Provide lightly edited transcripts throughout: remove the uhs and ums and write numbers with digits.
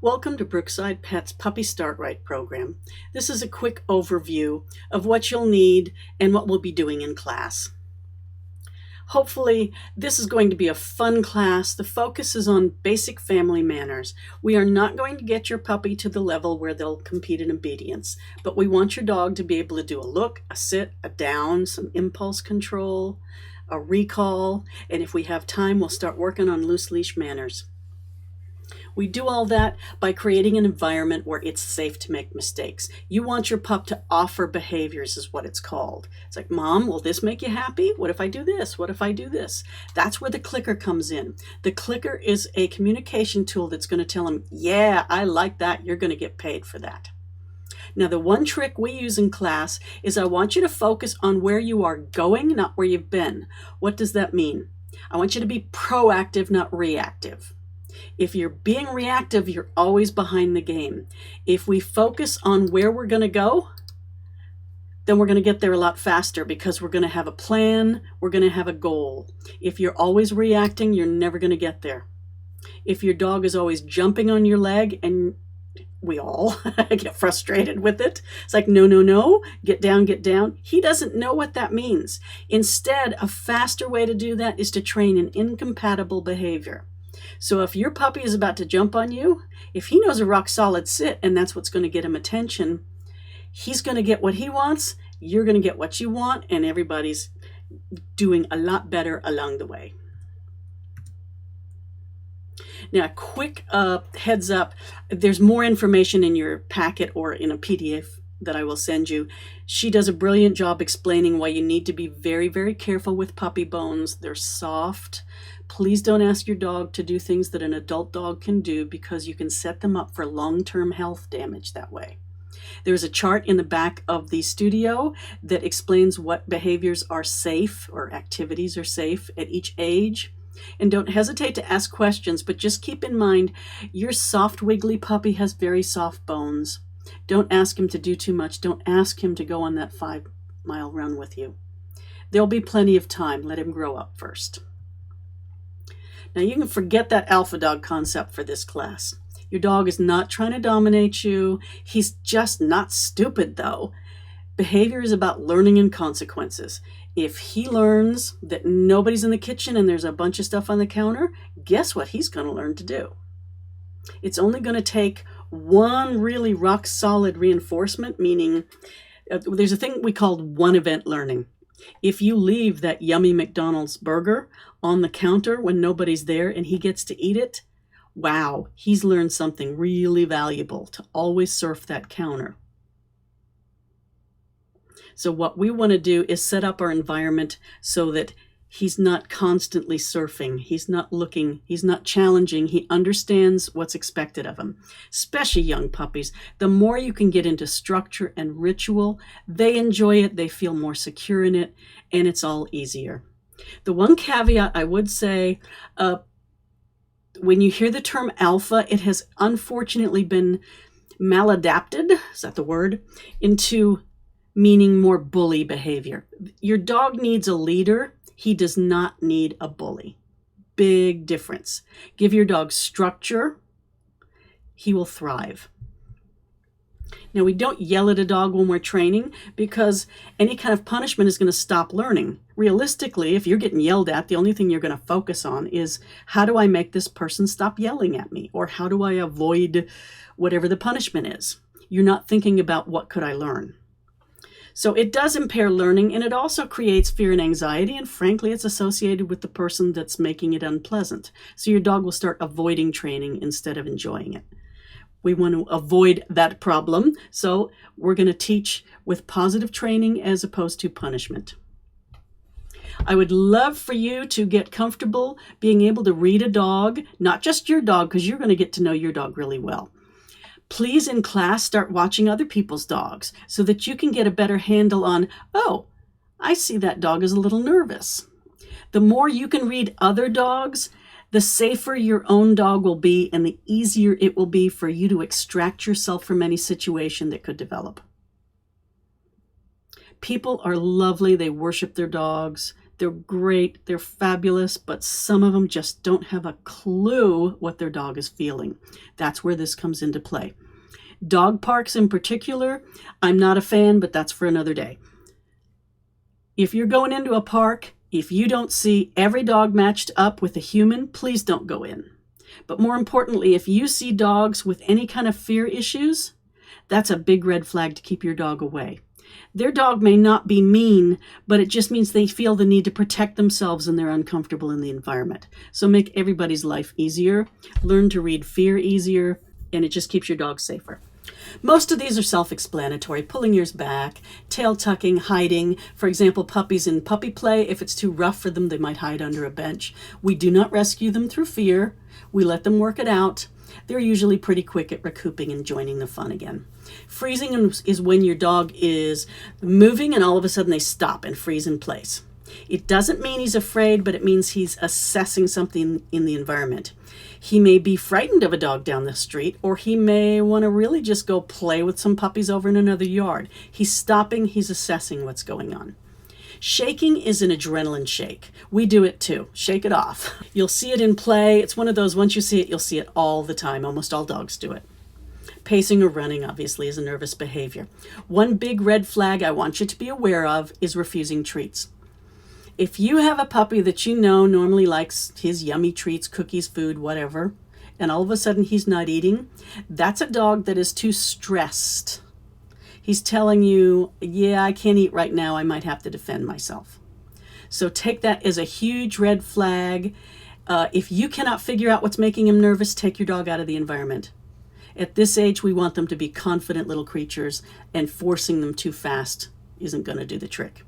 Welcome to Brookside Pets Puppy Start Right program. This is a quick overview of what you'll need and what we'll be doing in class. Hopefully, this is going to be a fun class. The focus is on basic family manners. We are not going to get your puppy to the level where they'll compete in obedience, but we want your dog to be able to do a look, a sit, a down, some impulse control, a recall, and if we have time, we'll start working on loose leash manners. We do all that by creating an environment where it's safe to make mistakes. You want your pup to offer behaviors is what it's called. It's like, Mom, will this make you happy? What if I do this? What if I do this? That's where the clicker comes in. The clicker is a communication tool that's going to tell him, yeah, I like that. You're going to get paid for that. Now, the one trick we use in class is I want you to focus on where you are going, not where you've been. What does that mean? I want you to be proactive, not reactive. If you're being reactive, you're always behind the game. If we focus on where we're going to go, then we're going to get there a lot faster because we're going to have a plan, we're going to have a goal. If you're always reacting, you're never going to get there. If your dog is always jumping on your leg, and we all get frustrated with it, it's like, no, no, no, get down, get down. He doesn't know what that means. Instead, a faster way to do that is to train an incompatible behavior. So if your puppy is about to jump on you, if he knows a rock solid sit and that's what's going to get him attention, he's going to get what he wants, you're going to get what you want, and everybody's doing a lot better along the way. Now, quick heads up, there's more information in your packet or in a PDF that I will send you. She does a brilliant job explaining why you need to be very, very careful with puppy bones. They're soft. Please don't ask your dog to do things that an adult dog can do because you can set them up for long-term health damage that way. There's a chart in the back of the studio that explains what behaviors are safe or activities are safe at each age. And don't hesitate to ask questions, but just keep in mind your soft, wiggly puppy has very soft bones. Don't ask him to do too much. Don't ask him to go on that 5-mile run with you. There'll be plenty of time. Let him grow up first. Now, you can forget that alpha dog concept for this class. Your dog is not trying to dominate you. He's just not stupid, though. Behavior is about learning and consequences. If he learns that nobody's in the kitchen and there's a bunch of stuff on the counter, guess what he's going to learn to do? It's only going to take one really rock solid reinforcement, meaning there's a thing we call one event learning. If you leave that yummy McDonald's burger on the counter when nobody's there and he gets to eat it, wow, he's learned something really valuable to always surf that counter. So what we want to do is set up our environment so that he's not constantly surfing. He's not looking, he's not challenging. He understands what's expected of him, especially young puppies. The more you can get into structure and ritual, they enjoy it, they feel more secure in it, and it's all easier. The one caveat I would say, when you hear the term alpha, it has unfortunately been maladapted, is that the word, into meaning more bully behavior. Your dog needs a leader. He does not need a bully. Big difference. Give your dog structure. He will thrive. Now, we don't yell at a dog when we're training because any kind of punishment is going to stop learning. Realistically, if you're getting yelled at, the only thing you're going to focus on is how do I make this person stop yelling at me? Or how do I avoid whatever the punishment is? You're not thinking about what could I learn. So it does impair learning, and it also creates fear and anxiety, and frankly, it's associated with the person that's making it unpleasant. So your dog will start avoiding training instead of enjoying it. We want to avoid that problem, so we're going to teach with positive training as opposed to punishment. I would love for you to get comfortable being able to read a dog, not just your dog, because you're going to get to know your dog really well. Please, in class, start watching other people's dogs so that you can get a better handle on, oh, I see that dog is a little nervous. The more you can read other dogs, the safer your own dog will be and the easier it will be for you to extract yourself from any situation that could develop. People are lovely. They worship their dogs. They're great, they're fabulous, but some of them just don't have a clue what their dog is feeling. That's where this comes into play. Dog parks in particular, I'm not a fan, but that's for another day. If you're going into a park, if you don't see every dog matched up with a human, please don't go in. But more importantly, if you see dogs with any kind of fear issues, that's a big red flag to keep your dog away. Their dog may not be mean, but it just means they feel the need to protect themselves and they're uncomfortable in the environment. So make everybody's life easier, learn to read fear easier, and it just keeps your dog safer. Most of these are self-explanatory: pulling ears back, tail tucking, hiding. For example, puppies in puppy play, if it's too rough for them, they might hide under a bench. We do not rescue them through fear. We let them work it out. They're usually pretty quick at recouping and joining the fun again. Freezing is when your dog is moving and all of a sudden they stop and freeze in place. It doesn't mean he's afraid, but it means he's assessing something in the environment. He may be frightened of a dog down the street, or he may want to really just go play with some puppies over in another yard. He's stopping, he's assessing what's going on. Shaking is an adrenaline shake. We do it too. Shake it off. You'll see it in play. It's one of those, once you see it, you'll see it all the time. Almost all dogs do it. Pacing or running, obviously, is a nervous behavior. One big red flag I want you to be aware of is refusing treats. If you have a puppy that you know normally likes his yummy treats, cookies, food, whatever, and all of a sudden he's not eating, that's a dog that is too stressed. He's telling you, yeah, I can't eat right now. I might have to defend myself. So take that as a huge red flag. If you cannot figure out what's making him nervous, take your dog out of the environment. At this age, we want them to be confident little creatures, and forcing them too fast isn't going to do the trick.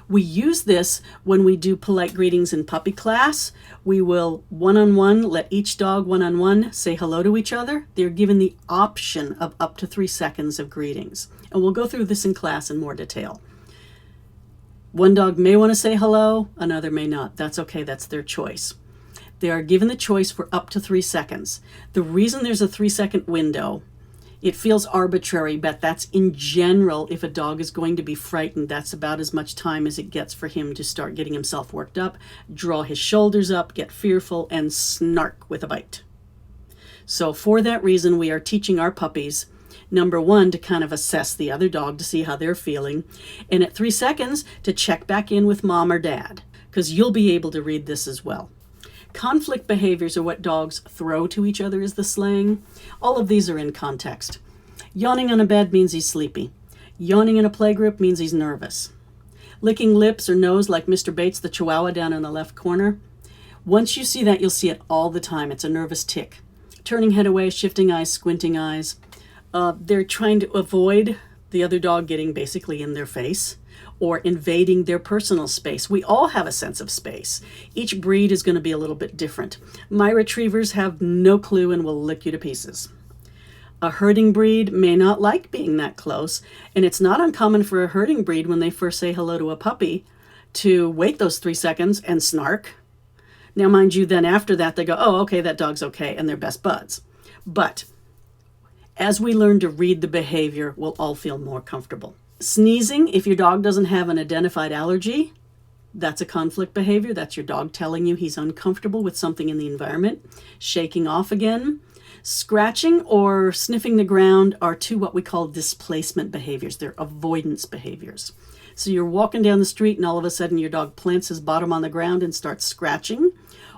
We use this when we do polite greetings in puppy class. We will one-on-one let each dog one-on-one say hello to each other. They're given the option of up to 3 seconds of greetings. And we'll go through this in class in more detail. One dog may want to say hello, another may not. That's okay, that's their choice. They are given the choice for up to 3 seconds. The reason there's a 3-second window, it feels arbitrary, but that's in general, if a dog is going to be frightened, that's about as much time as it gets for him to start getting himself worked up, draw his shoulders up, get fearful, and snark with a bite. So for that reason, we are teaching our puppies, number one, to kind of assess the other dog to see how they're feeling, and at 3 seconds, to check back in with mom or dad, because you'll be able to read this as well. Conflict behaviors are what dogs throw to each other, is the slang. All of these are in context. Yawning on a bed means he's sleepy. Yawning in a playgroup means he's nervous. Licking lips or nose like Mr. Bates, the Chihuahua down in the left corner. Once you see that, you'll see it all the time. It's a nervous tick. Turning head away, shifting eyes, squinting eyes. They're trying to avoid the other dog getting basically in their face or invading their personal space. We all have a sense of space. Each breed is going to be a little bit different. My retrievers have no clue and will lick you to pieces. A herding breed may not like being that close, and it's not uncommon for a herding breed when they first say hello to a puppy to wait those 3 seconds and snark. Now, mind you, then after that, they go, oh, okay, that dog's okay, and they're best buds. But as we learn to read the behavior, we'll all feel more comfortable. Sneezing, if your dog doesn't have an identified allergy, that's a conflict behavior. That's your dog telling you he's uncomfortable with something in the environment. Shaking off again. Scratching or sniffing the ground are two what we call displacement behaviors. They're avoidance behaviors. So you're walking down the street and all of a sudden your dog plants his bottom on the ground and starts scratching,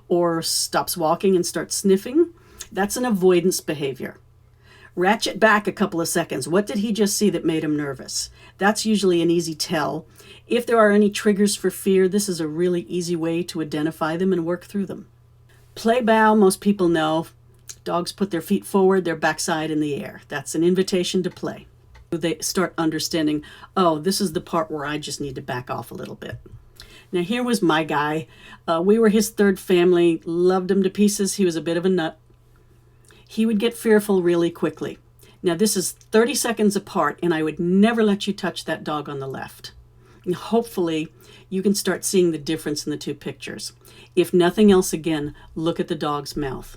or stops walking and starts sniffing. That's an avoidance behavior. Ratchet back a couple of seconds. What did he just see that made him nervous? That's usually an easy tell. If there are any triggers for fear, this is a really easy way to identify them and work through them. Play bow, most people know. Dogs put their feet forward, their backside in the air. That's an invitation to play. They start understanding, oh, this is the part where I just need to back off a little bit. Now here was my guy. We were his third family, loved him to pieces. He was a bit of a nut. He would get fearful really quickly. Now this is 30 seconds apart, and I would never let you touch that dog on the left. And hopefully you can start seeing the difference in the two pictures. If nothing else, again, look at the dog's mouth.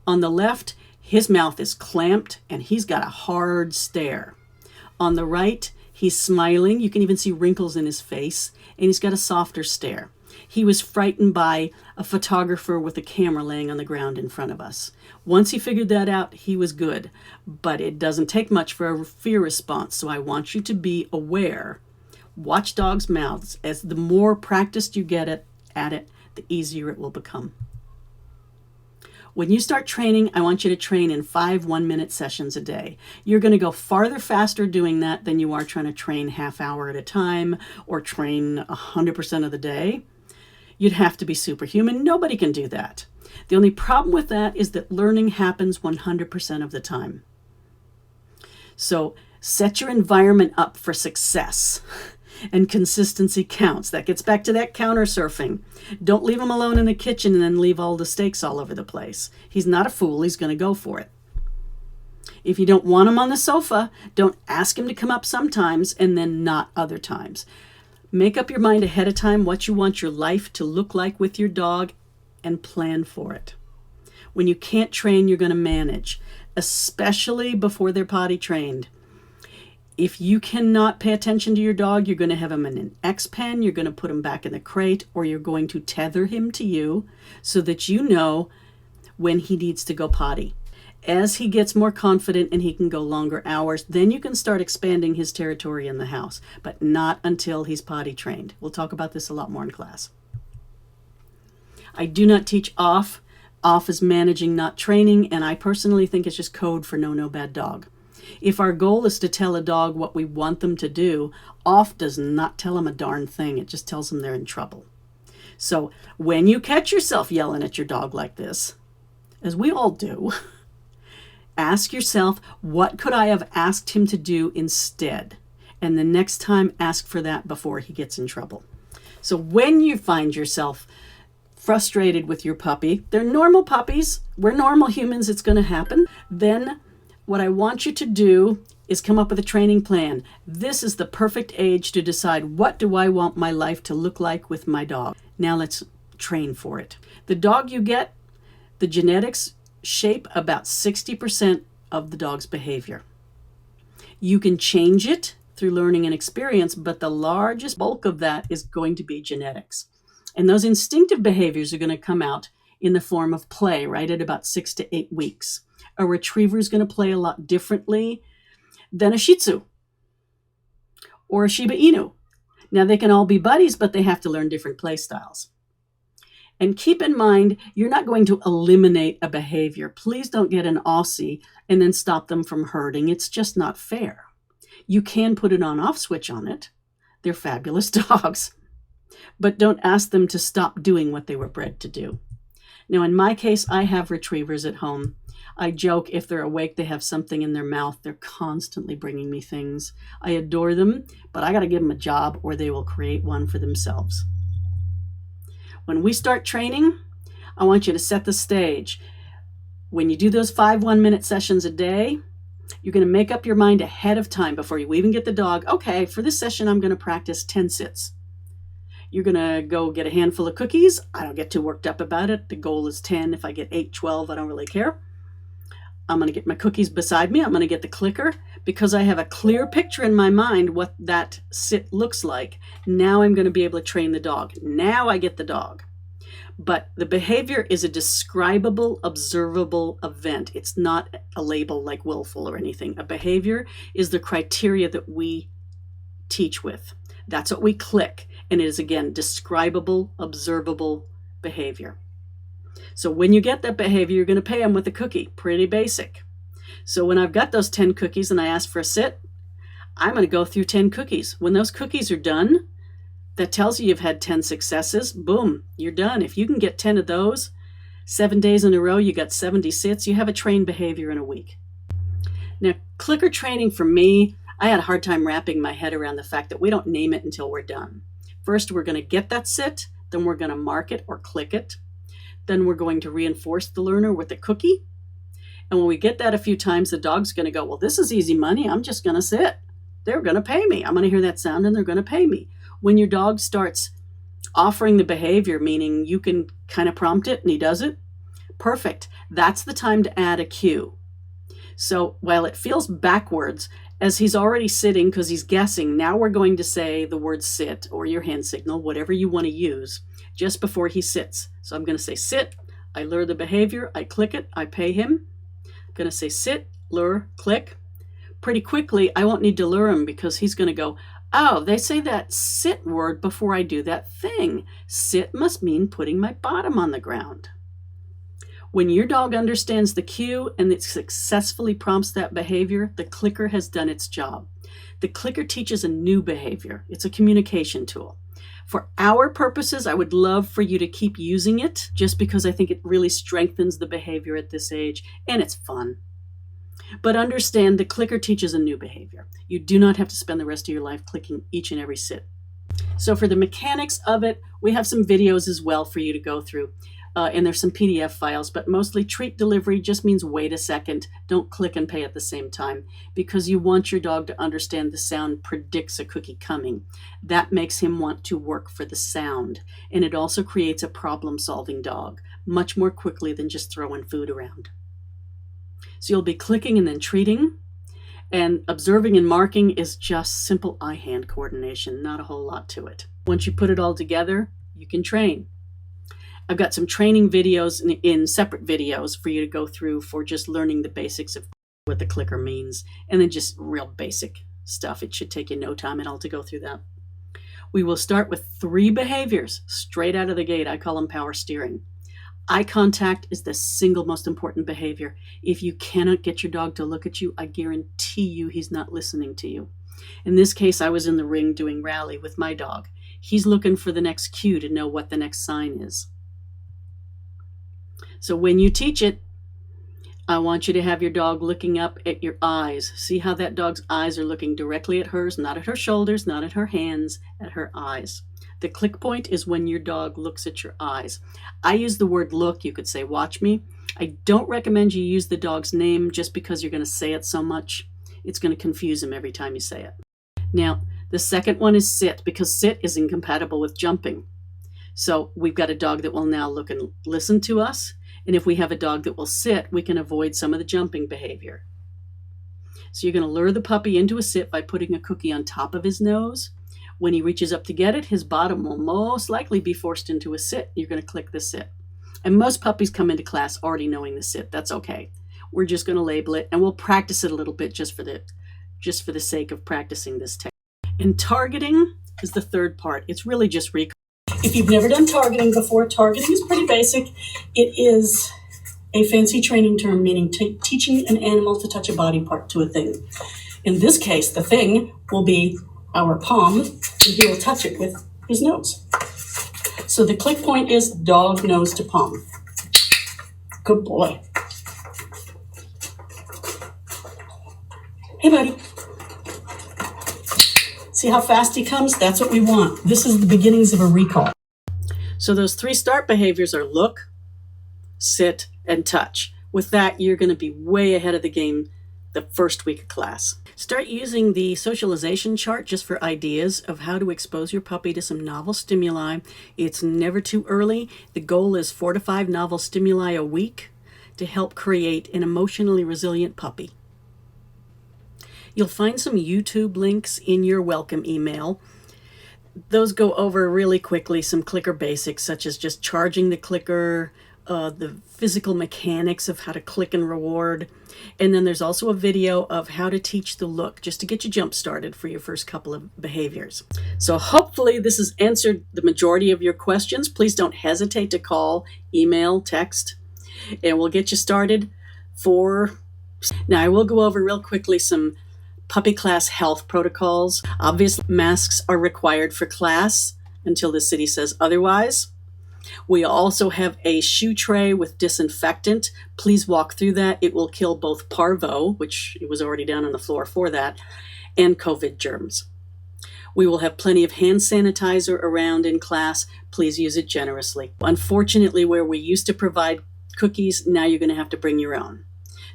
On the left, his mouth is clamped and he's got a hard stare. On the right, He's smiling. You can even see wrinkles in his face, and he's got a softer stare. He was frightened by a photographer with a camera laying on the ground in front of us. Once he figured that out, he was good. But it doesn't take much for a fear response, so I want you to be aware. Watch dogs' mouths. As the more practiced you get at it, the easier it will become. When you start training, I want you to train in 5 one-minute sessions a day. You're going to go farther faster doing that than you are trying to train half hour at a time or train 100% of the day. You'd have to be superhuman. Nobody can do that. The only problem with that is that learning happens 100% of the time. So set your environment up for success. And consistency counts. That gets back to that counter surfing. Don't leave him alone in the kitchen and then leave all the steaks all over the place. He's not a fool. He's going to go for it. If you don't want him on the sofa, don't ask him to come up sometimes and then not other times. Make up your mind ahead of time what you want your life to look like with your dog and plan for it. When you can't train, you're going to manage, especially before they're potty trained. If you cannot pay attention to your dog, you're going to have him in an X-pen, you're going to put him back in the crate, or you're going to tether him to you so that you know when he needs to go potty. As he gets more confident and he can go longer hours, then you can start expanding his territory in the house, but not until he's potty trained. We'll talk about this a lot more in class. I do not teach off. Off is managing, not training, and I personally think it's just code for no bad dog. If our goal is to tell a dog what we want them to do, off does not tell them a darn thing. It just tells them they're in trouble. So when you catch yourself yelling at your dog like this, as we all do, ask yourself, what could I have asked him to do instead? And the next time, ask for that before he gets in trouble. So when you find yourself frustrated with your puppy, they're normal puppies, we're normal humans, it's going to happen, then what I want you to do is come up with a training plan. This is the perfect age to decide, what do I want my life to look like with my dog? Now let's train for it. The dog you get, the genetics shape about 60% of the dog's behavior. You can change it through learning and experience, but the largest bulk of that is going to be genetics. And those instinctive behaviors are going to come out in the form of play right at about 6 to 8 weeks. A retriever is going to play a lot differently than a Shih Tzu or a Shiba Inu. Now, they can all be buddies, but they have to learn different play styles. And keep in mind, you're not going to eliminate a behavior. Please don't get an Aussie and then stop them from herding. It's just not fair. You can put an on-off switch on it. They're fabulous dogs. But don't ask them to stop doing what they were bred to do. Now, in my case, I have retrievers at home. I joke, if they're awake, they have something in their mouth. They're constantly bringing me things. I adore them, but I got to give them a job or they will create one for themselves. When we start training, I want you to set the stage. When you do those 5 one-minute sessions a day, you're going to make up your mind ahead of time before you even get the dog. Okay, for this session, I'm going to practice 10 sits. You're going to go get a handful of cookies. I don't get too worked up about it. The goal is 10. If I get 8, 12, I don't really care. I'm going to get my cookies beside me. I'm going to get the clicker because I have a clear picture in my mind what that sit looks like. Now I'm going to be able to train the dog. Now I get the dog. But the behavior is a describable, observable event. It's not a label like willful or anything. A behavior is the criteria that we teach with. That's what we click. And it is, again, describable, observable behavior. So when you get that behavior, you're going to pay them with a cookie. Pretty basic. So when I've got those 10 cookies and I ask for a sit, I'm going to go through 10 cookies. When those cookies are done, that tells you you've had 10 successes. Boom, you're done. If you can get 10 of those, 7 days in a row, you got 70 sits, you have a trained behavior in a week. Now, clicker training for me, I had a hard time wrapping my head around the fact that we don't name it until we're done. First, we're going to get that sit, then we're going to mark it or click it. Then we're going to reinforce the learner with a cookie. And when we get that a few times, the dog's going to go, well, this is easy money. I'm just going to sit. They're going to pay me. I'm going to hear that sound and they're going to pay me. When your dog starts offering the behavior, meaning you can kind of prompt it and he does it, perfect. That's the time to add a cue. So while it feels backwards, As he's already sitting because he's guessing, now we're going to say the word sit or your hand signal, whatever you want to use, just before he sits. So I'm going to say sit, I lure the behavior, I click it, I pay him. I'm going to say sit, lure, click. Pretty quickly, I won't need to lure him because he's going to go, oh, they say that sit word before I do that thing. Sit must mean putting my bottom on the ground. When your dog understands the cue and it successfully prompts that behavior, the clicker has done its job. The clicker teaches a new behavior. It's a communication tool. For our purposes, I would love for you to keep using it just because I think it really strengthens the behavior at this age and it's fun. But understand the clicker teaches a new behavior. You do not have to spend the rest of your life clicking each and every sit. So for the mechanics of it, we have some videos as well for you to go through. And there's some PDF files, but mostly treat delivery just means wait a second. Don't click and pay at the same time because you want your dog to understand the sound predicts a cookie coming. That makes him want to work for the sound. And it also creates a problem-solving dog much more quickly than just throwing food around. So you'll be clicking and then treating. And observing and marking is just simple eye-hand coordination, not a whole lot to it. Once you put it all together, you can train. I've got some training videos in separate videos for you to go through for just learning the basics of what the clicker means, and then just real basic stuff. It should take you no time at all to go through that. We will start with 3 behaviors straight out of the gate. I call them power steering. Eye contact is the single most important behavior. If you cannot get your dog to look at you, I guarantee you he's not listening to you. In this case, I was in the ring doing rally with my dog. He's looking for the next cue to know what the next sign is. So when you teach it, I want you to have your dog looking up at your eyes. See how that dog's eyes are looking directly at hers, not at her shoulders, not at her hands, at her eyes. The click point is when your dog looks at your eyes. I use the word look. You could say watch me. I don't recommend you use the dog's name just because you're going to say it so much. It's going to confuse him every time you say it. Now, the second one is sit because sit is incompatible with jumping. So we've got a dog that will now look and listen to us. And if we have a dog that will sit, we can avoid some of the jumping behavior. So you're going to lure the puppy into a sit by putting a cookie on top of his nose. When he reaches up to get it, his bottom will most likely be forced into a sit. You're going to click the sit. And most puppies come into class already knowing the sit. That's okay. We're just going to label it, and we'll practice it a little bit just for the sake of practicing this technique. And targeting is the third part. It's really just recall. If you've never done targeting before, targeting is pretty basic. It is a fancy training term meaning teaching an animal to touch a body part to a thing. In this case, the thing will be our palm, and he will touch it with his nose. So the click point is dog nose to palm. Good boy. Hey, buddy. See how fast he comes? That's what we want. This is the beginnings of a recall. So those 3 start behaviors are look, sit, and touch. With that, you're going to be way ahead of the game the first week of class. Start using the socialization chart just for ideas of how to expose your puppy to some novel stimuli. It's never too early. The goal is 4 to 5 novel stimuli a week to help create an emotionally resilient puppy. You'll find some YouTube links in your welcome email. Those go over really quickly some clicker basics, such as just charging the clicker, the physical mechanics of how to click and reward. And then there's also a video of how to teach the look, just to get you jump started for your first couple of behaviors. So hopefully this has answered the majority of your questions. Please don't hesitate to call, email, text, and we'll get you started Now I will go over real quickly some puppy class health protocols. Obviously, masks are required for class until the city says otherwise. We also have a shoe tray with disinfectant. Please walk through that. It will kill both parvo, which it was already down on the floor for that, and COVID germs. We will have plenty of hand sanitizer around in class. Please use it generously. Unfortunately, where we used to provide cookies, now you're going to have to bring your own.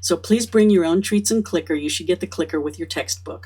So please bring your own treats and clicker. You should get the clicker with your textbook.